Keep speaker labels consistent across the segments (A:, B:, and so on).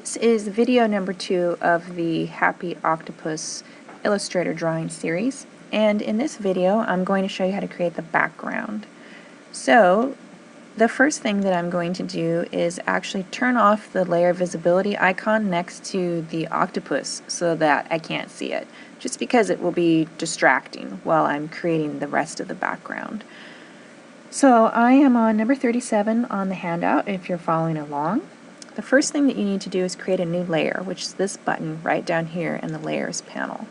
A: This is video number 2 of the Happy Octopus Illustrator drawing series, and in this video I'm going to show you how to create the background. So the first thing that I'm going to do is actually turn off the layer visibility icon next to the octopus so that I can't see it, just because it will be distracting while I'm creating the rest of the background. So I am on number 37 on the handout if you're following along. The first thing that you need to do is create a new layer, which is this button right down here in the Layers panel.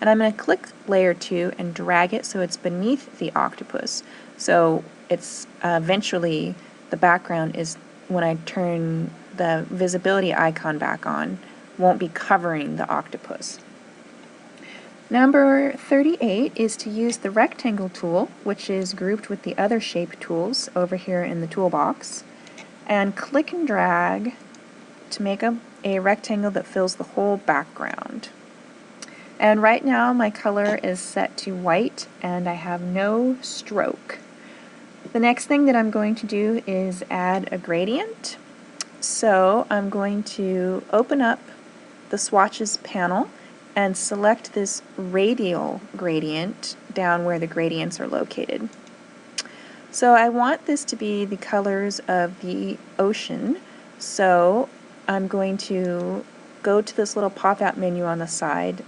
A: And I'm going to click Layer 2 and drag it so it's beneath the octopus. So it's eventually the background is, when I turn the visibility icon back on, won't be covering the octopus. Number 38 is to use the rectangle tool, which is grouped with the other shape tools over here in the toolbox, and click and drag to make a rectangle that fills the whole background. And right now my color is set to white and I have no stroke. The next thing that I'm going to do is add a gradient. So I'm going to open up the swatches panel and select this Radial Gradient down where the gradients are located. So I want this to be the colors of the ocean, so I'm going to go to this little pop-out menu on the side,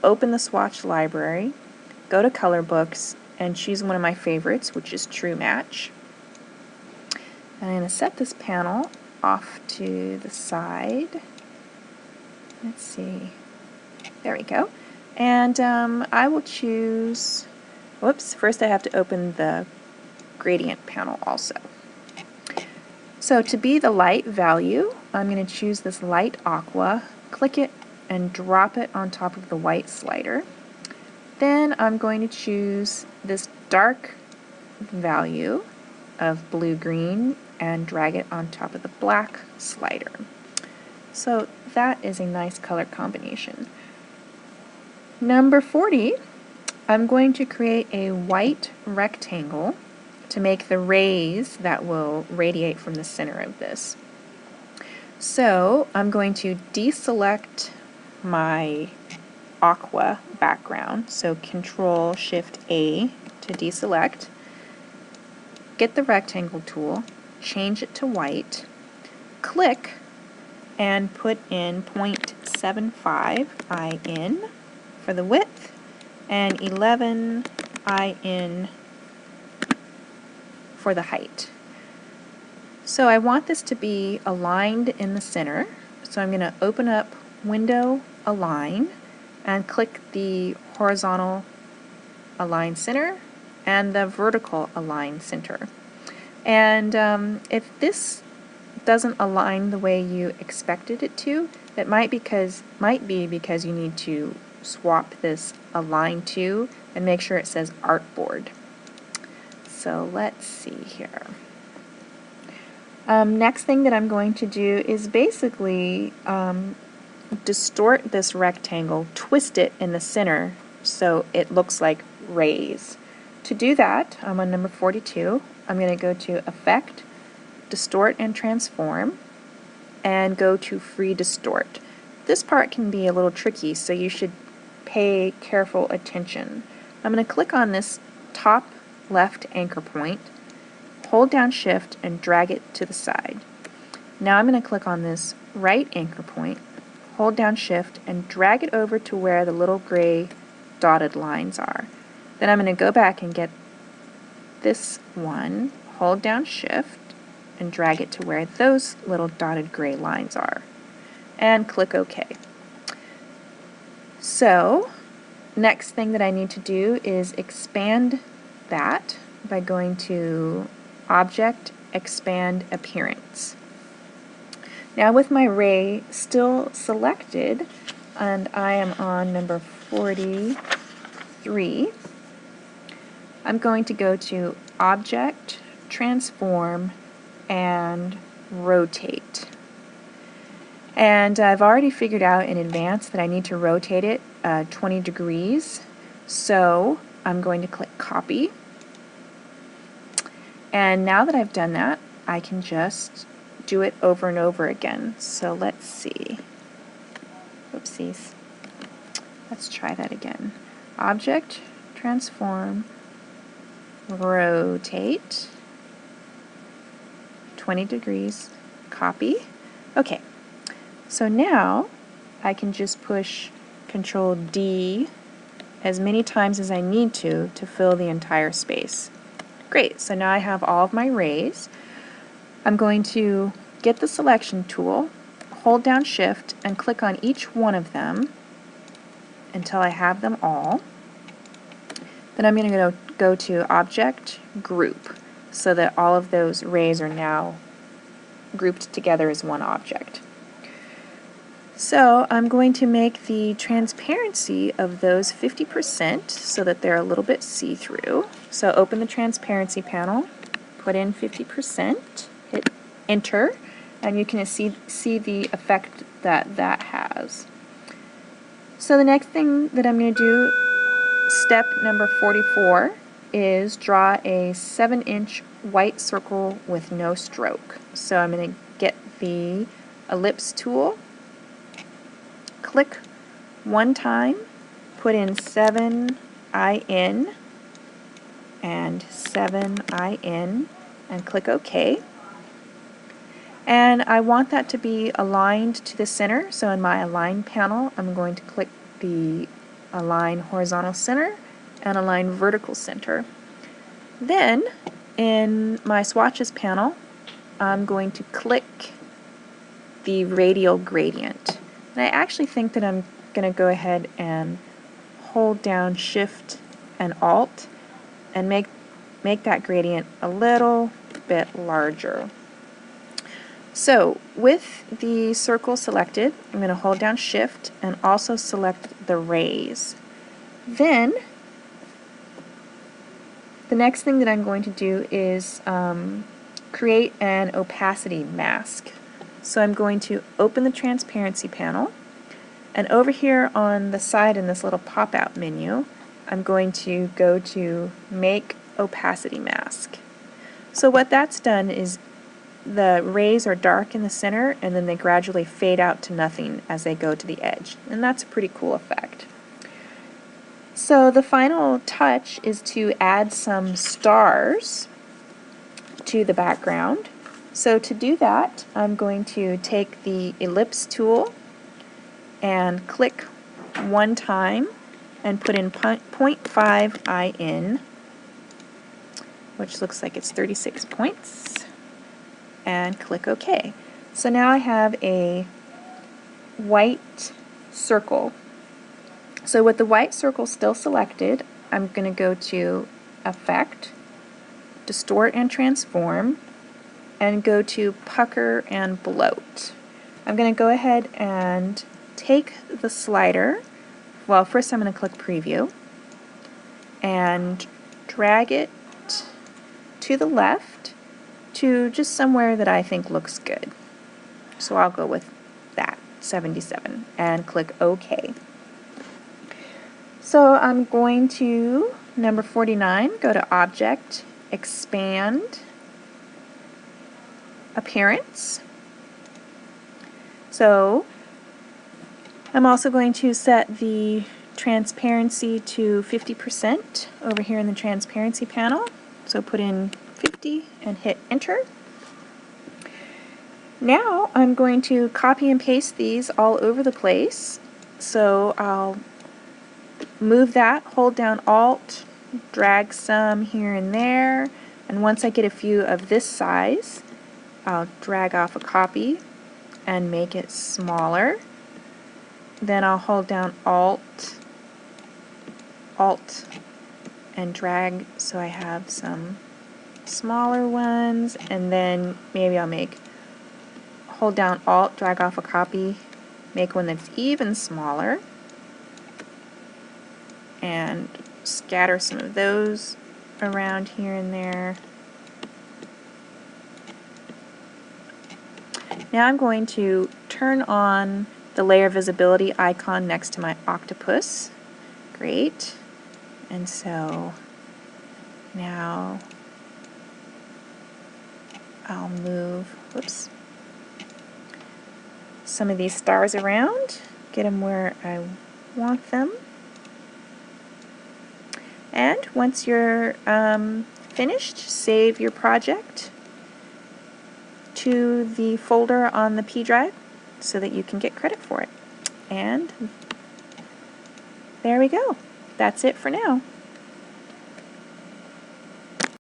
A: open the swatch library, go to color books, and choose one of my favorites, which is True Match. And I'm going to set this panel off to the side. Let's see. There we go. And I will choose, whoops, first I have to open the gradient panel also. So to be the light value, I'm going to choose this light aqua, click it and drop it on top of the white slider. Then I'm going to choose this dark value of blue-green and drag it on top of the black slider. So that is a nice color combination. Number 40, I'm going to create a white rectangle to make the rays that will radiate from the center of this. So I'm going to deselect my aqua background, so Control Shift A to deselect, get the rectangle tool, change it to white, click and put in 0.75 in for the width and 11 in for the height. So I want this to be aligned in the center, so I'm going to open up Window Align and click the horizontal Align Center and the vertical Align Center. And if this doesn't align the way you expected it to, it might be because you need to swap this Align to and make sure it says Artboard. So let's see here. Next thing that I'm going to do is basically distort this rectangle, twist it in the center so it looks like rays. To do that, I'm on number 42. I'm going to go to Effect, Distort and Transform, and go to Free Distort. This part can be a little tricky, so you should pay careful attention. I'm going to click on this top left anchor point, hold down Shift and drag it to the side. Now I'm going to click on this right anchor point, hold down Shift and drag it over to where the little gray dotted lines are. Then I'm going to go back and get this one, hold down Shift and drag it to where those little dotted gray lines are, and click OK. So next thing that I need to do is expand that by going to Object, Expand Appearance. Now with my ray still selected, and I am on number 43, I'm going to go to Object, Transform, and Rotate. And I've already figured out in advance that I need to rotate it 20 degrees, so I'm going to click Copy. And now that I've done that, I can just do it over and over again. So let's see. Oopsies. Let's try that again. Object, transform, rotate, 20 degrees, copy. Okay, so now I can just push Control D as many times as I need to fill the entire space. Great, so now I have all of my rays. I'm going to get the selection tool, hold down Shift, and click on each one of them until I have them all. Then I'm going to go to Object, Group, so that all of those rays are now grouped together as one object. So I'm going to make the transparency of those 50% so that they're a little bit see-through. So open the transparency panel, put in 50%, hit Enter, and you can see the effect that that has. So the next thing that I'm going to do, step number 44, is draw a 7-inch white circle with no stroke. So I'm going to get the ellipse tool, click one time, put in 7IN and 7IN, and click OK. And I want that to be aligned to the center, so in my Align panel I'm going to click the Align Horizontal Center and Align Vertical Center. Then in my Swatches panel I'm going to click the Radial Gradient. And I actually think that I'm going to go ahead and hold down Shift and Alt and make that gradient a little bit larger. So with the circle selected, I'm going to hold down Shift and also select the rays. Then the next thing that I'm going to do is create an opacity mask. So I'm going to open the transparency panel, and over here on the side in this little pop-out menu I'm going to go to Make Opacity Mask. So what that's done is the rays are dark in the center and then they gradually fade out to nothing as they go to the edge, and that's a pretty cool effect. So the final touch is to add some stars to the background. So to do that I'm going to take the ellipse tool and click one time and put in 0.5 IN, which looks like it's 36 points, and click OK. So now I have a white circle. So with the white circle still selected, I'm going to go to Effect, Distort and Transform, and go to Pucker and Bloat. I'm going to go ahead and take the slider, well first I'm going to click Preview, and drag it to the left to just somewhere that I think looks good. So I'll go with that, 77, and click OK. So I'm going to, number 49, go to Object, Expand, Appearance. So I'm also going to set the transparency to 50% over here in the transparency panel. So put in 50 and hit Enter. Now I'm going to copy and paste these all over the place. So I'll move that, hold down Alt, drag some here and there, and once I get a few of this size, I'll drag off a copy and make it smaller. Then I'll hold down Alt, and drag so I have some smaller ones, and then maybe I'll hold down Alt, drag off a copy, make one that's even smaller, and scatter some of those around here and there. Now I'm going to turn on the layer visibility icon next to my octopus. Great. And so now I'll move, whoops, some of these stars around, get them where I want them. And once you're finished, save your project to the folder on the P drive so that you can get credit for it. And there we go. That's it for now.